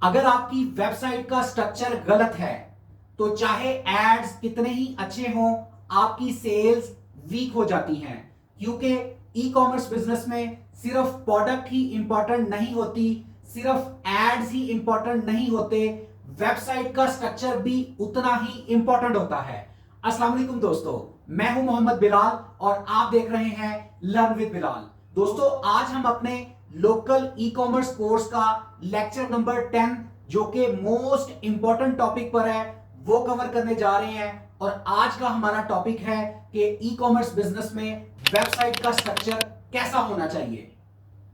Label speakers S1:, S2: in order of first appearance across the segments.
S1: अगर आपकी वेबसाइट का स्ट्रक्चर गलत है तो चाहे एड्स कितने ही अच्छे हों, आपकी सेल्स वीक हो जाती हैं। क्योंकि ई कॉमर्स बिजनेस में सिर्फ प्रोडक्ट ही इंपॉर्टेंट नहीं होती, सिर्फ एड्स ही इंपॉर्टेंट नहीं होते, वेबसाइट का स्ट्रक्चर भी उतना ही इंपॉर्टेंट होता है। अस्सलाम वालेकुम दोस्तों, मैं हूं मोहम्मद बिलाल और आप देख रहे हैं लर्न विद बिलाल। दोस्तों, आज हम अपने लोकल ई कॉमर्स कोर्स का लेक्चर नंबर 10 जो कि मोस्ट इंपॉर्टेंट टॉपिक पर है वो कवर करने जा रहे हैं। और आज का हमारा टॉपिक है कि ई कॉमर्स बिजनेस में वेबसाइट का स्ट्रक्चर कैसा होना चाहिए।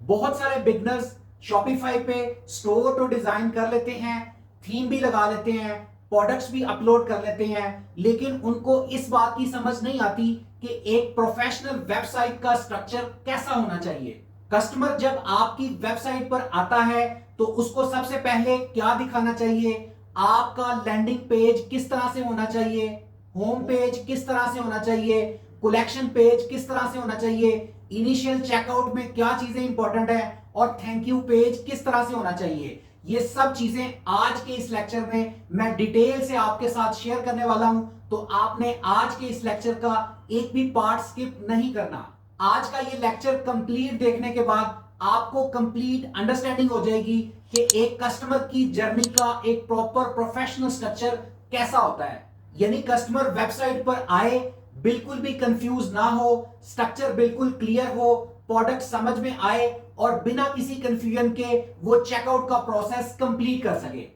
S1: बहुत सारे बिगनर्स शॉपिफाई पे स्टोर तो डिजाइन कर लेते हैं, थीम भी लगा लेते हैं, प्रोडक्ट्स भी अपलोड कर लेते हैं, लेकिन उनको इस बात की समझ नहीं आती कि एक प्रोफेशनल वेबसाइट का स्ट्रक्चर कैसा होना चाहिए। कस्टमर जब आपकी वेबसाइट पर आता है तो उसको सबसे पहले क्या दिखाना चाहिए? आपका लैंडिंग पेज किस तरह से होना चाहिए, होम पेज किस तरह से होना चाहिए, कलेक्शन पेज किस तरह से होना चाहिए, इनिशियल चेकआउट में क्या चीजें इंपॉर्टेंट है और थैंक यू पेज किस तरह से होना चाहिए। ये सब चीजें आज के इस लेक्चर में मैं डिटेल से आपके साथ शेयर करने वाला हूं, तो आपने आज के इस लेक्चर का एक भी पार्ट स्किप नहीं करना। आज का ये लेक्चर कंप्लीट देखने के बाद आपको कंप्लीट अंडरस्टैंडिंग हो जाएगी कि एक कस्टमर की जर्नी का एक प्रॉपर प्रोफेशनल स्ट्रक्चर कैसा होता है। यानी कस्टमर वेबसाइट पर आए, बिल्कुल भी कंफ्यूज ना हो, स्ट्रक्चर बिल्कुल क्लियर हो, प्रोडक्ट समझ में आए और बिना किसी कंफ्यूजन के वो चेकआउट का प्रोसेस कंप्लीट कर सके।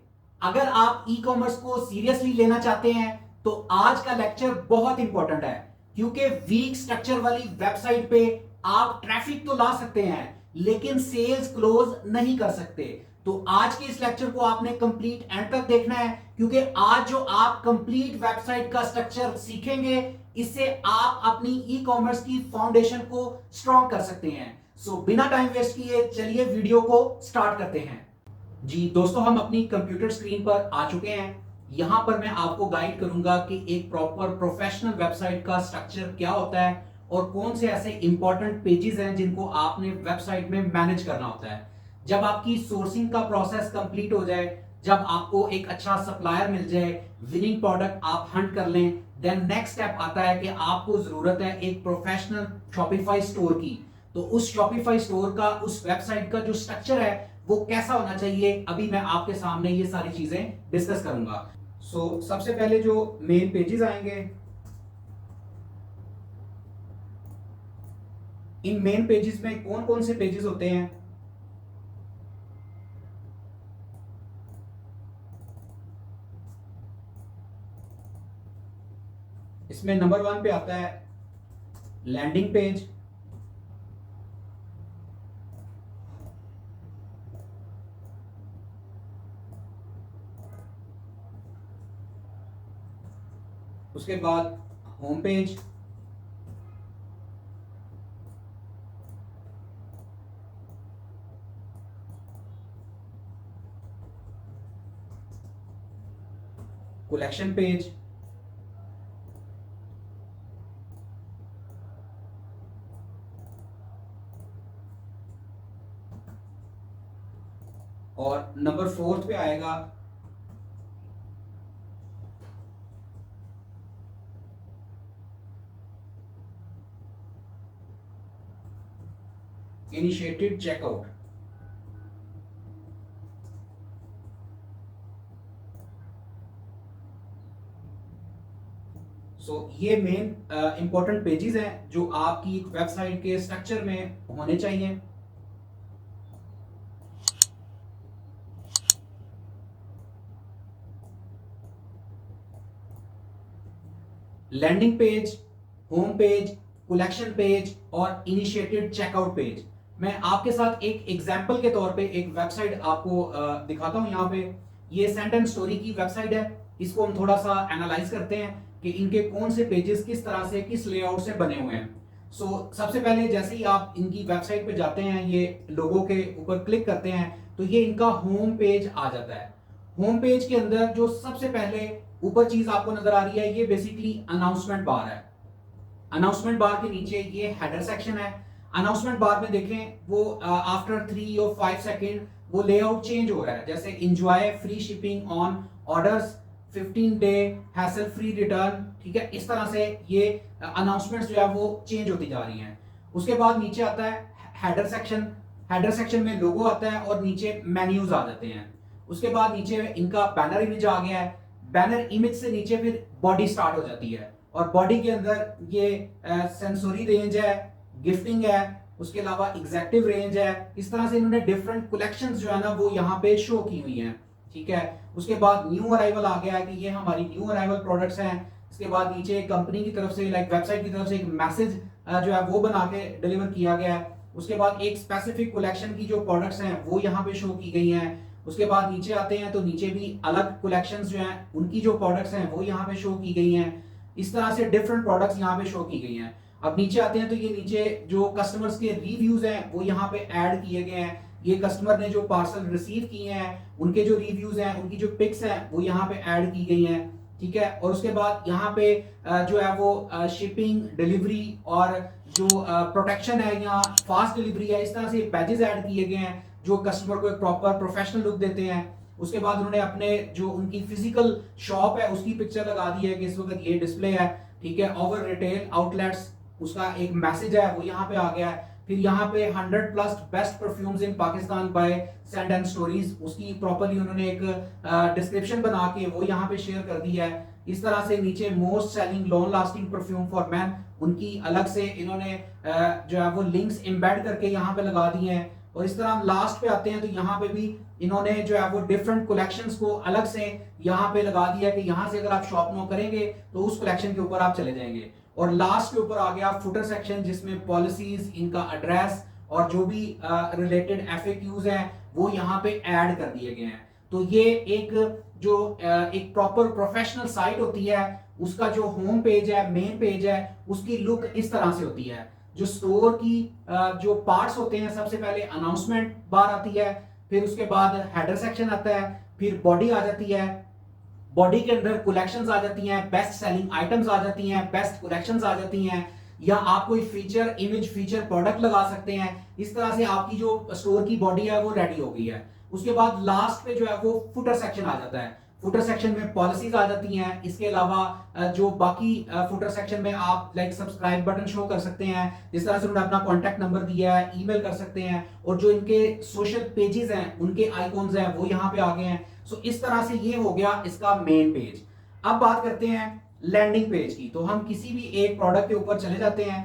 S1: अगर आप ई कॉमर्स को सीरियसली लेना चाहते हैं तो आज का लेक्चर बहुत इंपॉर्टेंट है, क्योंकि वीक स्ट्रक्चर वाली वेबसाइट पे आप ट्रैफिक तो ला सकते हैं लेकिन सेल्स क्लोज नहीं कर सकते। तो आज के इस लेक्चर को आपने कंप्लीट एंड तक देखना है, क्योंकि आज जो आप कंप्लीट वेबसाइट का स्ट्रक्चर सीखेंगे इससे आप अपनी ई कॉमर्स की फाउंडेशन को स्ट्रॉन्ग कर सकते हैं। सो बिना टाइम वेस्ट किए चलिए वीडियो को स्टार्ट करते हैं। जी दोस्तों, हम अपनी कंप्यूटर स्क्रीन पर आ चुके हैं। यहां पर मैं आपको गाइड करूंगा कि एक प्रॉपर प्रोफेशनल वेबसाइट का स्ट्रक्चर क्या होता है और कौन से ऐसे इंपॉर्टेंट पेजेस हैं जिनको आपने वेबसाइट में मैनेज करना होता है। जब आपकी सोर्सिंग का प्रोसेस कंप्लीट हो जाए, जब आपको एक अच्छा सप्लायर मिल जाए, विनिंग प्रोडक्ट आप हंट कर लें, देन नेक्स्ट स्टेप आता है कि आपको जरूरत है एक प्रोफेशनल शॉपिफाई स्टोर की। तो उस शॉपिफाई स्टोर का, उस वेबसाइट का जो स्ट्रक्चर है वो कैसा होना चाहिए, अभी मैं आपके सामने ये सारी चीजें डिस्कस करूंगा। सबसे पहले जो मेन पेजेस आएंगे, इन मेन पेजेस में कौन कौन से पेजेस होते हैं? इसमें नंबर 1 पे आता है लैंडिंग पेज। उसके बाद होम पेज, कलेक्शन पेज, और नंबर 4 पे आएगा इनिशिएटेड चेकआउट। ये मेन इंपॉर्टेंट पेजेस हैं जो आपकी वेबसाइट के स्ट्रक्चर में होने चाहिए। Landing page, home page, collection page और इनिशिएटेड चेकआउट पेज। मैं आपके साथ एक एग्जांपल के तौर पे एक वेबसाइट आपको दिखाता हूं। यहाँ पे ये सेंट एंड स्टोरी की वेबसाइट है। इसको हम थोड़ा सा एनालाइज करते हैं कि इनके कौन से पेजेस किस तरह से, किस लेआउट से बने हुए हैं। सबसे पहले जैसे ही आप इनकी वेबसाइट पे जाते हैं, ये लोगों के ऊपर क्लिक करते हैं तो ये इनका होम पेज आ जाता है। होम पेज के अंदर जो सबसे पहले ऊपर चीज आपको नजर आ रही है, ये बेसिकली अनाउंसमेंट बार है। अनाउंसमेंट बार के नीचे ये हेडर सेक्शन है। अनाउंसमेंट बार में देखें वो आफ्टर 3 और 5 सेकेंड वो लेआउट चेंज हो रहा है। जैसे enjoy free shipping on orders, 15 day hassle free return, ठीक है, इस तरह से ये अनाउंसमेंट्स जो है वो चेंज होती जा रही हैं। उसके बाद नीचे आता है हेडर सेक्शन। हेडर सेक्शन में लोगो आता है और नीचे मेन्यूज आ जाते हैं। उसके बाद नीचे इनका बैनर इमेज आ गया है। बैनर इमेज से नीचे फिर बॉडी स्टार्ट हो जाती है और बॉडी के अंदर ये सेंसोरी रेंज है, गिफ्टिंग है, उसके अलावा एग्जेक्टिव रेंज है। इस तरह से इन्होंने डिफरेंट कलेक्शंस जो है ना वो यहाँ पे शो की हुई हैं, ठीक है। उसके बाद न्यू अराइवल आ गया है कि ये हमारी न्यू अराइवल प्रोडक्ट्स हैं। इसके बाद नीचे कंपनी की तरफ से लाइक वेबसाइट की तरफ से एक मैसेज जो है वो बना के डिलीवर किया गया है। उसके बाद एक स्पेसिफिक कलेक्शन की जो प्रोडक्ट्स हैं वो यहाँ पे शो की गई हैं। उसके बाद नीचे आते हैं तो नीचे भी अलग कलेक्शंस जो हैं उनकी जो प्रोडक्ट्स हैं वो यहाँ पे शो की गई हैं। इस तरह से डिफरेंट प्रोडक्ट्स यहाँ पे शो की गई हैं। अब नीचे आते हैं तो ये नीचे जो कस्टमर्स के रिव्यूज हैं वो यहाँ पे ऐड किए गए हैं। ये कस्टमर ने जो पार्सल रिसीव किए हैं उनके जो रिव्यूज हैं, उनकी जो पिक्स हैं वो यहाँ पे ऐड की गई हैं, ठीक है। और उसके बाद यहाँ पे जो है वो शिपिंग, डिलीवरी और जो प्रोटेक्शन है या फास्ट डिलीवरी है, इस तरह से बैजेस ऐड किए गए हैं जो कस्टमर को एक प्रॉपर प्रोफेशनल लुक देते हैं। उसके बाद उन्होंने अपने जो उनकी फिजिकल शॉप है उसकी पिक्चर लगा दी है कि इस वक्त ये डिस्प्ले है, ठीक है। ओवर रिटेल आउटलेट्स उसका एक मैसेज है वो यहाँ पे आ गया है। फिर यहाँ पे 100+ best perfumes in Pakistan by Scents and Stories, उसकी प्रॉपरली उन्होंने एक डिस्क्रिप्शन बना के वो यहाँ पे शेयर कर दी है। इस तरह से नीचे most selling long lasting perfume for man, उनकी अलग से इन्होंने जो है वो लिंक्स एम्बेड करके यहाँ पे लगा दी हैं। और इस तरह हम लास्ट पे आते हैं तो यहाँ पे भी इन्होंने जो है वो डिफरेंट कलेक्शंस को अलग से यहाँ पे लगा दिया कि यहाँ से अगर आप शॉप नो करेंगे तो उस कलेक्शन के ऊपर आप चले जाएंगे। और लास्ट के ऊपर आ गया फुटर सेक्शन जिसमें पॉलिसीज, इनका एड्रेस और जो भी रिलेटेड एफएक्यूज हैं वो यहाँ पे ऐड कर दिए गए हैं। तो ये एक जो एक प्रॉपर प्रोफेशनल साइट होती है उसका जो होम पेज है, मेन पेज है, उसकी लुक इस तरह से होती है। जो स्टोर की जो पार्ट्स होते हैं, सबसे पहले अनाउंसमेंट बार आती है, फिर उसके बाद हेडर सेक्शन आता है, फिर बॉडी आ जाती है, बॉडी के अंदर कलेक्शंस आ जाती हैं, बेस्ट सेलिंग आइटम्स आ जाती हैं, बेस्ट कलेक्शंस आ जाती हैं, या आप कोई फीचर इमेज फीचर प्रोडक्ट लगा सकते हैं। इस तरह से आपकी जो स्टोर की बॉडी है वो रेडी हो गई है। उसके बाद लास्ट पे जो है वो फुटर सेक्शन आ जाता है। फुटर सेक्शन में पॉलिसीज आ जाती हैं। इसके अलावा जो बाकी फुटर सेक्शन में आप लाइक सब्सक्राइब बटन शो कर सकते हैं, जिस तरह से उन्होंने अपना कॉन्टैक्ट नंबर दिया है, ईमेल कर सकते हैं, और जो इनके सोशल पेजेस हैं उनके आइकॉन्स हैं वो यहाँ पे आ गए हैं। सो इस तरह से ये हो गया इसका मेन पेज। अब बात करते हैं लैंडिंग पेज की। तो हम किसी भी एक प्रोडक्ट के ऊपर चले जाते हैं।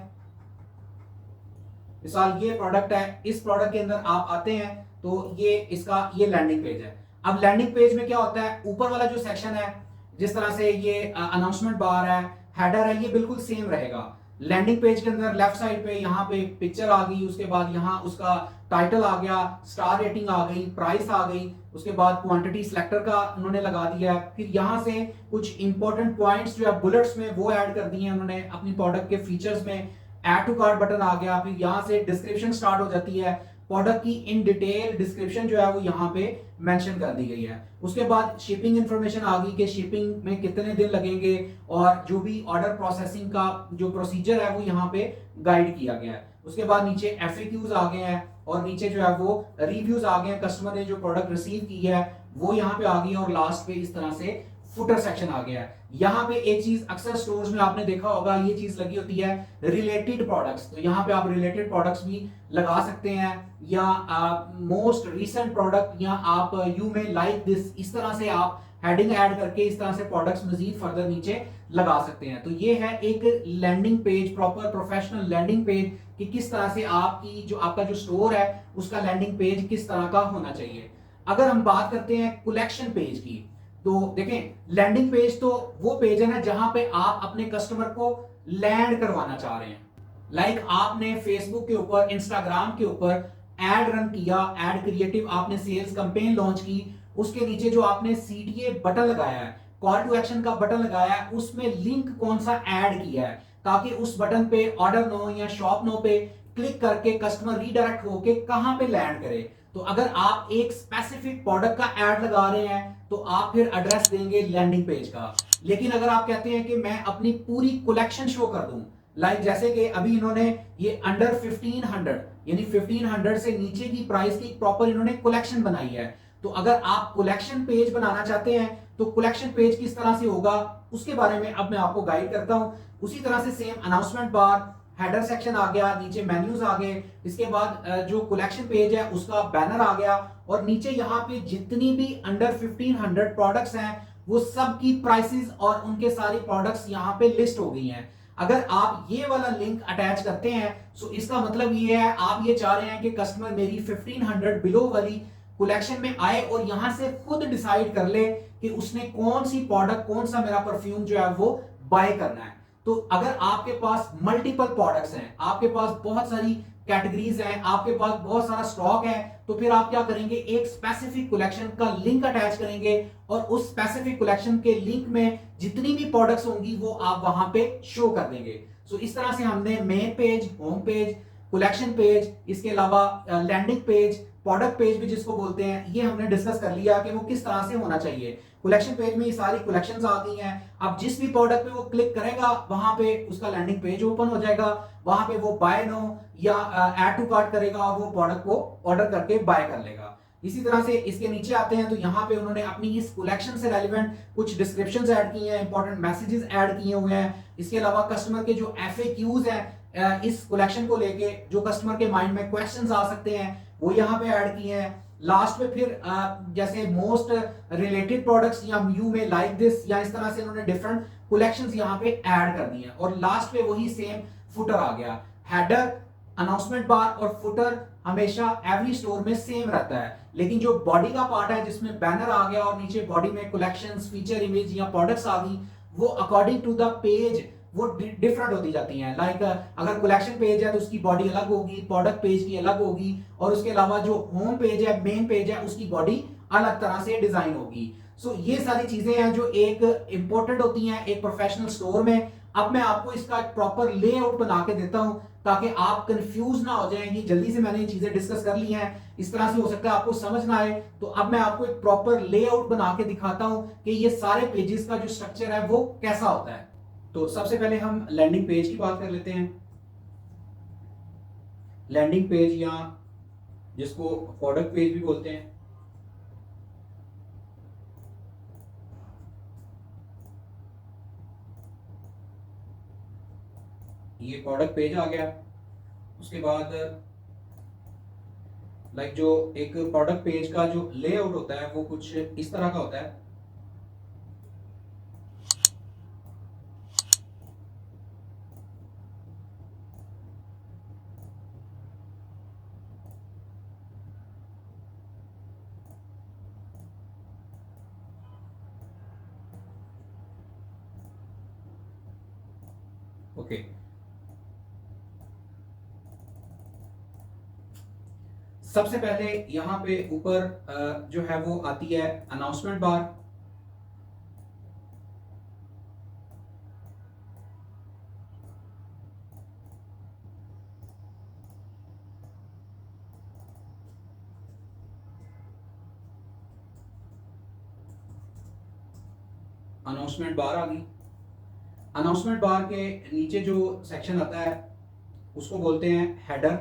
S1: मिसाल ये प्रोडक्ट है, इस प्रोडक्ट के अंदर आप आते हैं तो ये इसका ये लैंडिंग पेज है। अब लैंडिंग पेज में क्या होता है, ऊपर वाला जो सेक्शन है जिस तरह से ये अनाउंसमेंट बार है, हेडर है, ये बिल्कुल सेम रहेगा। लैंडिंग पेज के अंदर लेफ्ट साइड पे यहाँ पे पिक्चर आ गई, उसके बाद यहाँ उसका टाइटल आ गया, स्टार रेटिंग आ गई, प्राइस आ गई, उसके बाद क्वांटिटी सिलेक्टर का उन्होंने लगा दिया है। फिर यहाँ से कुछ इंपॉर्टेंट पॉइंट्स जो है बुलेट्स में वो ऐड कर दिए हैं उन्होंने अपनी प्रोडक्ट के फीचर्स में। ऐड टू कार्ट बटन आ गया, फिर यहाँ से डिस्क्रिप्शन स्टार्ट हो जाती है, प्रोडक्ट की इन डिटेल डिस्क्रिप्शन जो है वो यहाँ पे मेंशन कर दी गई है। उसके बाद शिपिंग इंफॉर्मेशन आ गई कि शिपिंग में कितने दिन लगेंगे, और जो भी ऑर्डर प्रोसेसिंग का जो प्रोसीजर है वो यहाँ पे गाइड किया गया है। उसके बाद नीचे एफएक्यूज आ गए हैं, और नीचे जो है वो रिव्यूज आ गए हैं, कस्टमर ने जो प्रोडक्ट रिसीव की है वो यहाँ पे आ गई है, और लास्ट पे इस तरह से फुटर सेक्शन आ गया है। यहाँ पे एक चीज अक्सर स्टोर्स में आपने देखा होगा, ये चीज लगी होती है रिलेटेड प्रोडक्ट्स। तो यहाँ पे आप रिलेटेड प्रोडक्ट्स भी लगा सकते हैं, या मोस्ट रीसेंट प्रोडक्ट, या आप यू मे लाइक दिस, इस तरह से आप हेडिंग ऐड करके इस तरह से प्रोडक्ट्स मजीद फर्दर नीचे लगा सकते हैं। तो ये है एक landing page, proper professional landing page, कि किस तरह से आपकी जो आपका जो स्टोर है उसका लैंडिंग पेज किस तरह का होना चाहिए। अगर हम बात करते हैं कलेक्शन पेज की, तो देखें लैंडिंग पेज तो वो पेज है ना जहां पे आप अपने कस्टमर को लैंड करवाना चाह रहे हैं। लाइक आपने फेसबुक के ऊपर, इंस्टाग्राम के ऊपर एड रन किया, एड क्रिएटिव आपने सेल्स कैंपेन लॉन्च की, उसके नीचे जो आपने सीटीए बटन लगाया है, कॉल टू एक्शन का बटन लगाया है, उसमें लिंक कौन सा ऐड किया है, ताकि उस बटन पे ऑर्डर नो या शॉप नो पे क्लिक करके कस्टमर रीडायरेक्ट होके कहां पे लैंड करे। तो अगर आप एक स्पेसिफिक प्रोडक्ट का ऐड लगा रहे हैं तो आप फिर एड्रेस देंगे लैंडिंग पेज का। लेकिन अगर आप कहते हैं कि मैं अपनी पूरी कलेक्शन शो कर दूं, लाइक जैसे कि अभी इन्होंने ये अंडर 1500 यानी 1500 से नीचे की प्राइस की प्रॉपर इन्होंने कलेक्शन बनाई है। तो अगर आप कलेक्शन पेज बनाना चाहते हैं तो कलेक्शन पेज किस तरह से होगा उसके बारे में अब मैं आपको गाइड करता हूं। उसी तरह से same announcement bar, header section आ गया, नीचे मेन्यूज आ गए, इसके बाद जो कलेक्शन पेज है उसका बैनर आ गया, और नीचे यहाँ पे जितनी भी अंडर 1500 प्रोडक्ट्स हैं वो सब की प्राइसेस और उनके सारी प्रोडक्ट्स यहाँ पे लिस्ट हो गई हैं। अगर आप ये वाला लिंक अटैच करते हैं तो इसका मतलब ये है आप ये चाह रहे हैं कि कस्टमर मेरी 1500 बिलो वाली कलेक्शन में आए और यहां से खुद डिसाइड कर ले कि उसने कौन सी प्रोडक्ट, कौन सा मेरा परफ्यूम जो है वो बाय करना है। तो अगर आपके पास मल्टीपल प्रोडक्ट्स हैं, आपके पास बहुत सारी कैटेगरीज हैं, आपके पास बहुत सारा स्टॉक है, तो फिर आप क्या करेंगे, एक स्पेसिफिक कलेक्शन का लिंक अटैच करेंगे और उस स्पेसिफिक कलेक्शन के लिंक में जितनी भी प्रोडक्ट्स होंगी वो आप वहां पे शो कर देंगे। सो इस तरह से हमने main page, home page, collection page, इसके अलावा लैंडिंग पेज, प्रोडक्ट पेज भी जिसको बोलते हैं, ये हमने डिस्कस कर लिया कि वो किस तरह से होना चाहिए। कलेक्शन पेज में ये सारी कलेक्शंस आ गई हैं। अब जिस भी प्रोडक्ट पे वो क्लिक करेगा वहां पे उसका लैंडिंग पेज ओपन हो जाएगा, वहां पे वो बाय नो या ऐड टू कार्ट करेगा और वो प्रोडक्ट को ऑर्डर करके बाय कर लेगा। इसी तरह से इसके नीचे आते हैं तो यहाँ पे उन्होंने अपनी इस कलेक्शन से रेलिवेंट कुछ डिस्क्रिप्शंस ऐड किए हैं, इंपॉर्टेंट मैसेजेस ऐड किए हुए हैं। इसके अलावा कस्टमर के जो FAQs हैं इस कलेक्शन को लेके, जो कस्टमर के माइंड में क्वेश्चंस आ सकते हैं, वो यहाँ पे ऐड किए हैं। लास्ट में फिर जैसे मोस्ट रिलेटेड प्रोडक्ट्स या यू में लाइक दिस या इस तरह से उन्होंने डिफरेंट कलेक्शंस यहाँ पे ऐड कर दिए हैं। और लास्ट पे वही सेम फुटर आ गया। हेडर, अनाउंसमेंट बार और फुटर हमेशा एवरी स्टोर में सेम रहता है, लेकिन जो बॉडी का पार्ट है जिसमें बैनर आ गया और नीचे बॉडी में कलेक्शंस, फीचर, इमेज या प्रोडक्ट्स आ गई, वो अकॉर्डिंग टू द पेज वो डिफरेंट होती जाती हैं। लाइक अगर कलेक्शन पेज है तो उसकी बॉडी अलग होगी, प्रोडक्ट पेज की अलग होगी, और उसके अलावा जो होम पेज है, मेन पेज है, उसकी बॉडी अलग तरह से डिजाइन होगी। सो ये सारी चीजें हैं जो एक इंपॉर्टेंट होती हैं एक प्रोफेशनल स्टोर में। अब मैं आपको इसका एक प्रॉपर लेआउट बना के देता हूं ताकि आप कंफ्यूज ना हो जाएंगी। जल्दी से मैंने ये चीजें डिस्कस कर ली हैं, इस तरह से हो सकता है आपको समझ ना आए, तो अब मैं आपको एक प्रॉपर लेआउट बना के दिखाता हूं कि ये सारे पेजेस का जो स्ट्रक्चर है वो कैसा होता है। तो सबसे पहले हम लैंडिंग पेज की बात कर लेते हैं। लैंडिंग पेज या जिसको प्रोडक्ट पेज भी बोलते हैं, ये प्रोडक्ट पेज आ गया। उसके बाद लाइक जो एक प्रोडक्ट पेज का जो लेआउट होता है वो कुछ इस तरह का होता है। ओके, सबसे पहले यहां पे ऊपर जो है वो आती है अनाउंसमेंट बार। अनाउंसमेंट बार आ गई। अनाउंसमेंट बार के नीचे जो सेक्शन आता है उसको बोलते हैं हेडर।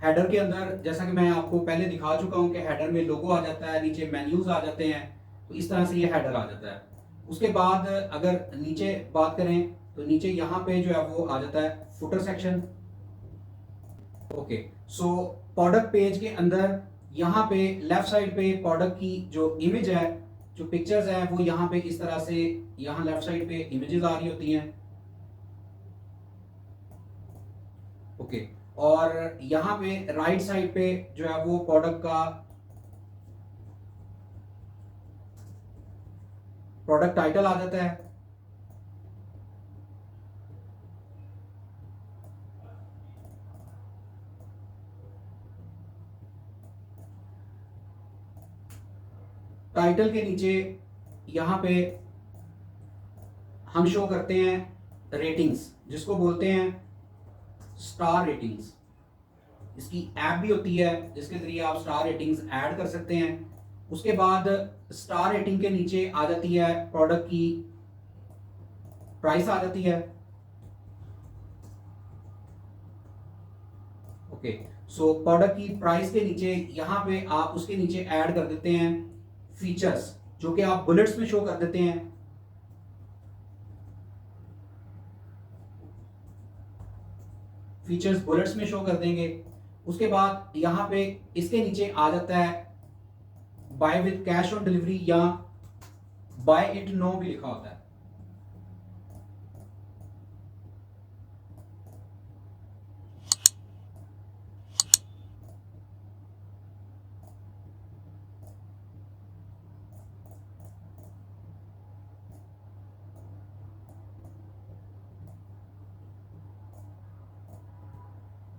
S1: हेडर के अंदर जैसा कि मैं आपको पहले दिखा चुका हूं कि हेडर में लोगो आ जाता है, नीचे मेन्यूज आ जाते हैं, तो इस तरह से ये हेडर आ जाता है। उसके बाद अगर नीचे बात करें तो नीचे यहाँ पे जो है वो आ जाता है footer section. Okay, so product page के अंदर यहाँ पे लेफ्ट साइड पे प्रोडक्ट की जो इमेज है, जो पिक्चर्स है, वो यहाँ पे इस तरह से यहाँ लेफ्ट साइड पे इमेजेस आ रही होती हैं। ओके, और यहाँ पे राइट साइड पे जो है वो प्रोडक्ट टाइटल आ जाता है। टाइटल के नीचे यहां पे हम शो करते हैं रेटिंग्स, जिसको बोलते हैं स्टार रेटिंग्स। इसकी ऐप भी होती है जिसके जरिए आप स्टार रेटिंग्स ऐड कर सकते हैं। उसके बाद स्टार रेटिंग के नीचे आ जाती है प्रोडक्ट की प्राइस आ जाती है। ओके, सो प्रोडक्ट की प्राइस के नीचे यहां पे आप उसके नीचे ऐड कर देते हैं फीचर्स, जो कि आप बुलेट्स में शो कर देते हैं। फीचर्स बुलेट्स में शो कर देंगे। उसके बाद यहां पे इसके नीचे आ जाता है buy with cash on delivery या बाय इट नो भी लिखा होता है।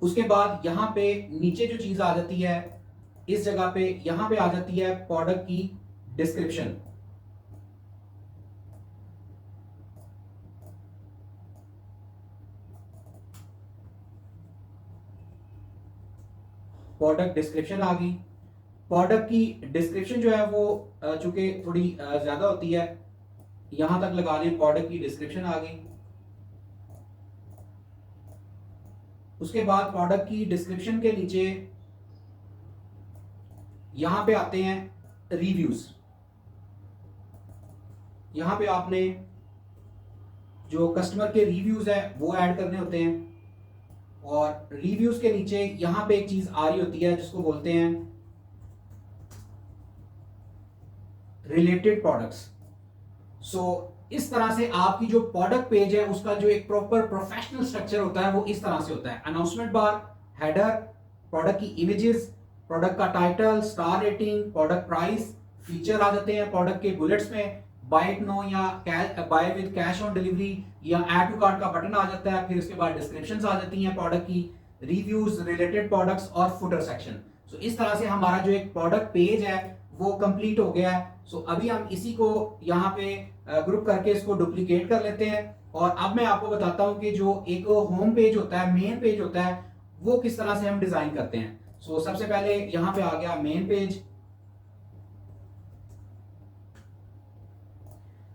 S1: उसके बाद यहां पे नीचे जो चीज आ जाती है, इस जगह पे यहां पे आ जाती है प्रोडक्ट की डिस्क्रिप्शन। प्रोडक्ट डिस्क्रिप्शन आ गई। प्रोडक्ट की डिस्क्रिप्शन जो है वो चूंकि थोड़ी ज्यादा होती है, यहां तक लगा लें प्रोडक्ट की डिस्क्रिप्शन आ गई। उसके बाद प्रोडक्ट की डिस्क्रिप्शन के नीचे यहां पे आते हैं रिव्यूज। यहां पे आपने जो कस्टमर के रिव्यूज है वो ऐड करने होते हैं, और रिव्यूज के नीचे यहां पे एक चीज आ रही होती है जिसको बोलते हैं रिलेटेड प्रोडक्ट्स। सो इस तरह से आपकी जो प्रोडक्ट पेज है उसका जो एक प्रॉपर प्रोफेशनल स्ट्रक्चर होता है वो इस तरह से होता है। अनाउंसमेंट बार, हेडर, प्रोडक्ट की इमेजेस, प्रोडक्ट का title, star rating, product price, feature आ जाते हैं प्रोडक्ट के बुलेट्स में, बाय नो या buy with cash on delivery या ऐड टू कार्ट का बटन आ जाता है। फिर उसके बाद डिस्क्रिप्शंस आ जाती हैं प्रोडक्ट की, रिव्यूज, रिलेटेड प्रोडक्ट्स और फुटर सेक्शन। सो इस तरह से हमारा जो एक प्रोडक्ट पेज है वो कंप्लीट हो गया है। सो अभी हम इसी को यहाँ पे ग्रुप करके इसको डुप्लीकेट कर लेते हैं, और अब मैं आपको बताता हूं कि जो एक होम पेज होता है, मेन पेज होता है, वो किस तरह से हम डिजाइन करते हैं। सो सबसे पहले यहां पे आ गया मेन पेज।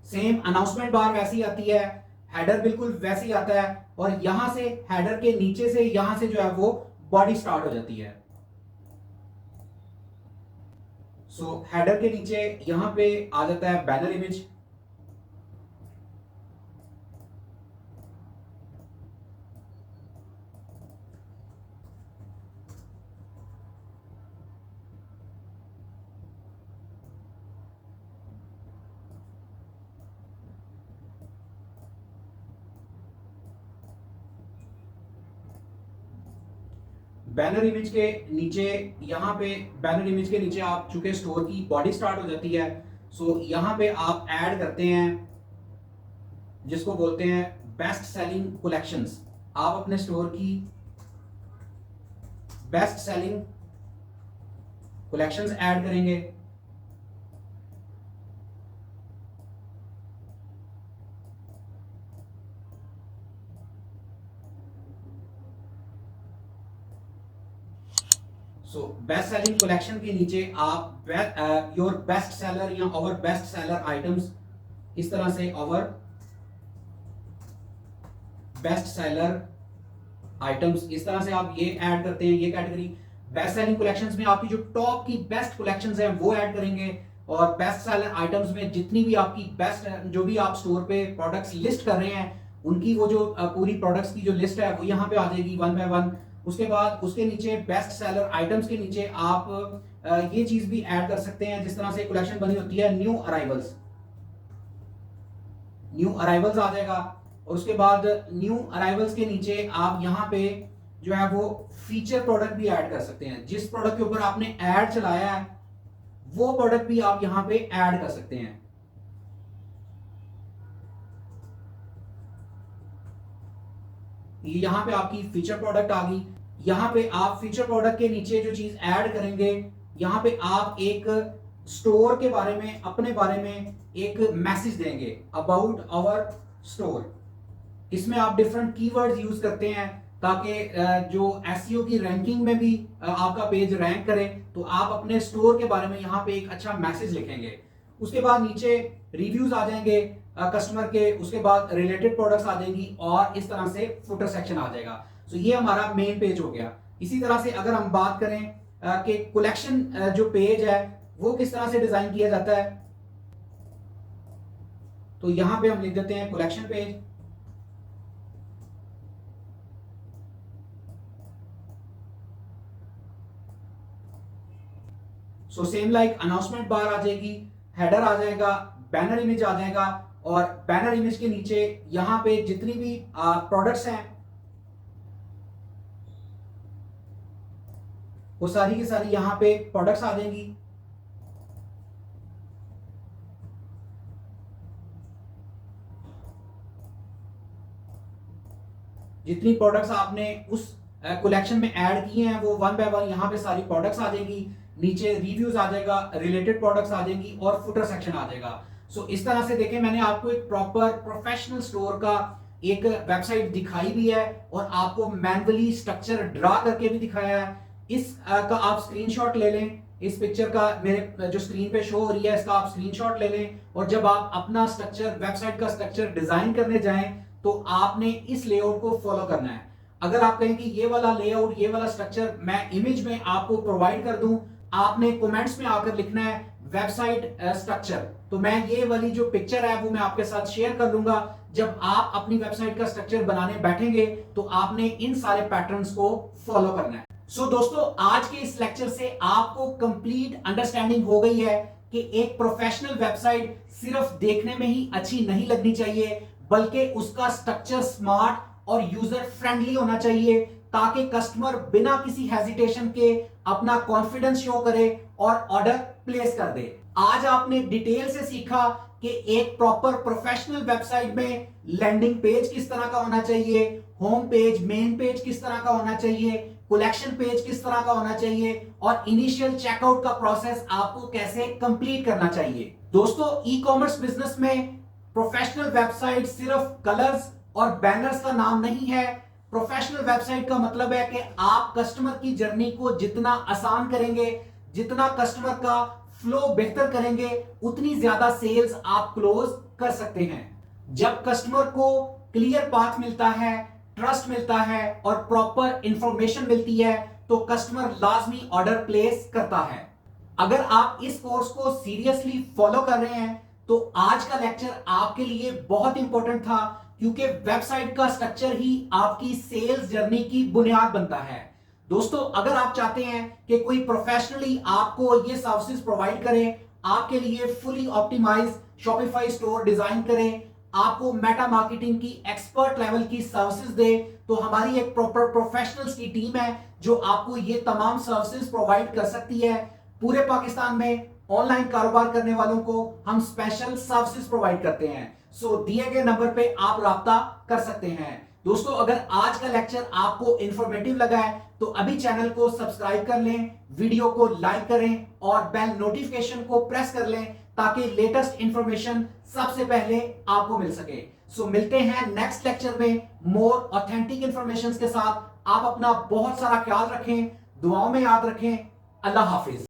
S1: सेम अनाउंसमेंट बार वैसी आती है, हेडर बिल्कुल वैसे ही आता है, और यहां से हेडर के नीचे से यहां से जो है वो बॉडी स्टार्ट हो जाती है। सो हेडर के नीचे यहां पे आ जाता है बैनर इमेज। बैनर इमेज के नीचे यहां पे बैनर इमेज के नीचे आप चूंकि स्टोर की बॉडी स्टार्ट हो जाती है, सो यहां पे आप ऐड करते हैं जिसको बोलते हैं बेस्ट सेलिंग कलेक्शंस। आप अपने स्टोर की बेस्ट सेलिंग कलेक्शंस ऐड करेंगे। सो बेस्ट सेलिंग कलेक्शन के नीचे आप योर बेस्ट सेलर या ओवर बेस्ट सेलर आइटम्स, इस तरह से ओवर बेस्ट सेलर आइटम्स, इस तरह से आप ये ऐड करते हैं। ये कैटेगरी बेस्ट सेलिंग कलेक्शंस में आपकी जो टॉप की बेस्ट कलेक्शंस हैं वो ऐड करेंगे, और बेस्ट सेलर आइटम्स में जितनी भी आपकी बेस्ट जो भी आप स्टोर पे प्रोडक्ट्स लिस्ट कर रहे हैं उनकी वो जो पूरी प्रोडक्ट्स की जो लिस्ट है वो यहाँ पे आ जाएगी वन बाय वन। उसके बाद उसके नीचे बेस्ट सेलर आइटम्स के नीचे आप ये चीज भी ऐड कर सकते हैं, जिस तरह से कलेक्शन बनी होती है न्यू अराइवल्स, न्यू अराइवल्स आ जाएगा। और उसके बाद न्यू अराइवल्स के नीचे आप यहाँ पे जो है वो फीचर प्रोडक्ट भी ऐड कर सकते हैं। जिस प्रोडक्ट के ऊपर आपने ऐड चलाया है वो प्रोडक्ट भी आप यहां पे ऐड कर सकते हैं। यहां पे आपकी फीचर प्रोडक्ट आ गई। यहां पे आप फीचर प्रोडक्ट के नीचे जो चीज ऐड करेंगे, यहां पे आप एक स्टोर के बारे में, अपने बारे में एक मैसेज देंगे अबाउट आवर स्टोर। इसमें आप डिफरेंट कीवर्ड्स यूज करते हैं, ताकि जो एसईओ की रैंकिंग में भी आपका पेज रैंक करे। तो आप अपने स्टोर के बारे में यहाँ पे एक अच्छा मैसेज लिखेंगे। उसके बाद नीचे रिव्यूज आ जाएंगे कस्टमर के, उसके बाद रिलेटेड प्रोडक्ट्स आ जाएंगी और इस तरह से फुटर सेक्शन आ जाएगा। सो ये हमारा मेन पेज हो गया। इसी तरह से अगर हम बात करें कि कलेक्शन जो पेज है वो किस तरह से डिजाइन किया जाता है, तो यहां पे हम लिख देते हैं collection page. So same like announcement bar आ जाएगी, हेडर आ जाएगा, बैनर इमेज आ जाएगा और बैनर इमेज के नीचे यहां पे जितनी भी प्रोडक्ट्स हैं वो सारी की सारी यहां पे प्रोडक्ट्स आ जाएंगी। जितनी प्रोडक्ट्स आपने उस कलेक्शन में ऐड किए हैं वो वन बाय वन यहां पे सारी प्रोडक्ट्स आ जाएंगी। नीचे रिव्यूज आ जाएगा, रिलेटेड प्रोडक्ट्स आ जाएंगी और फुटर सेक्शन आ जाएगा। सो इस तरह से देखें, मैंने आपको एक प्रॉपर प्रोफेशनल स्टोर का एक वेबसाइट दिखाई भी है और आपको मैन्युअली स्ट्रक्चर ड्रा करके भी दिखाया है। इस का आप स्क्रीनशॉट ले लें। इस पिक्चर का मेरे जो स्क्रीन पे शो हो रही है इसका आप स्क्रीनशॉट ले लें और जब आप अपना स्ट्रक्चर, वेबसाइट का स्ट्रक्चर डिजाइन करने जाएं तो आपने इस लेआउट को फॉलो करना है। अगर आप कहें कि ये वाला लेआउट, ये वाला स्ट्रक्चर मैं इमेज में आपको प्रोवाइड कर दूं, आपने कमेंट्स में आकर लिखना है वेबसाइट स्ट्रक्चर। तो मैं ये वाली जो पिक्चर है वो मैं आपके साथ शेयर कर दूंगा। जब आप अपनी वेबसाइट का स्ट्रक्चर बनाने बैठेंगे तो आपने इन सारे पैटर्न्स को फॉलो करना है। सो दोस्तों, आज के इस लेक्चर से आपको कंप्लीट अंडरस्टैंडिंग हो गई है कि एक प्रोफेशनल वेबसाइट सिर्फ देखने में ही अच्छी नहीं लगनी चाहिए, बल्कि उसका स्ट्रक्चर स्मार्ट और यूजर फ्रेंडली होना चाहिए ताकि कस्टमर बिना किसी हेजिटेशन के अपना कॉन्फिडेंस शो करे और ऑर्डर प्लेस कर दे। आज आपने डिटेल से सीखा कि एक प्रॉपर प्रोफेशनल वेबसाइट में लैंडिंग पेज किस तरह का होना चाहिए, होम पेज, मेन पेज किस तरह का होना चाहिए, कलेक्शन पेज किस तरह का होना चाहिए और इनिशियल चेकआउट का प्रोसेस आपको कैसे कंप्लीट करना चाहिए। दोस्तों, ई कॉमर्स बिजनेस में प्रोफेशनल वेबसाइट सिर्फ कलर्स और बैनर्स का नाम नहीं है। प्रोफेशनल वेबसाइट का मतलब है कि आप कस्टमर की जर्नी को जितना आसान करेंगे, जितना कस्टमर का फ्लो बेहतर करेंगे, उतनी ज्यादा सेल्स आप क्लोज कर सकते हैं। जब कस्टमर को क्लियर पाथ मिलता है, ट्रस्ट मिलता है और प्रॉपर इंफॉर्मेशन मिलती है तो कस्टमर लाजमी ऑर्डर प्लेस करता है। अगर आप इस कोर्स को सीरियसली फॉलो कर रहे हैं तो आज का लेक्चर आपके लिए बहुत इंपॉर्टेंट था, क्योंकि वेबसाइट का स्ट्रक्चर ही आपकी सेल्स जर्नी की बुनियाद बनता है। दोस्तों, अगर आप चाहते हैं कि कोई प्रोफेशनली आपको ये सर्विसेज प्रोवाइड करे, आपके लिए fully optimise Shopify store design करे, आपको मेटा मार्केटिंग की एक्सपर्ट लेवल की सर्विसेज दे, तो हमारी एक प्रॉपर प्रोफेशनल्स की टीम है जो आपको ये तमाम सर्विसेज प्रोवाइड कर सकती है। पूरे पाकिस्तान में ऑनलाइन कारोबार करने वालों को हम स्पेशल सर्विसेज प्रोवाइड करते हैं। सो दिए गए नंबर पे आप राब्ता कर सकते हैं। दोस्तों, अगर आज का लेक्चर आपको इंफॉर्मेटिव लगा है तो अभी चैनल को सब्सक्राइब कर लें, वीडियो को लाइक करें और बेल नोटिफिकेशन को प्रेस कर लें ताकि लेटेस्ट इंफॉर्मेशन सबसे पहले आपको मिल सके। सो मिलते हैं नेक्स्ट लेक्चर में मोर ऑथेंटिक इंफॉर्मेशन के साथ। आप अपना बहुत सारा ख्याल रखें, दुआओं में याद रखें। अल्लाह हाफिज।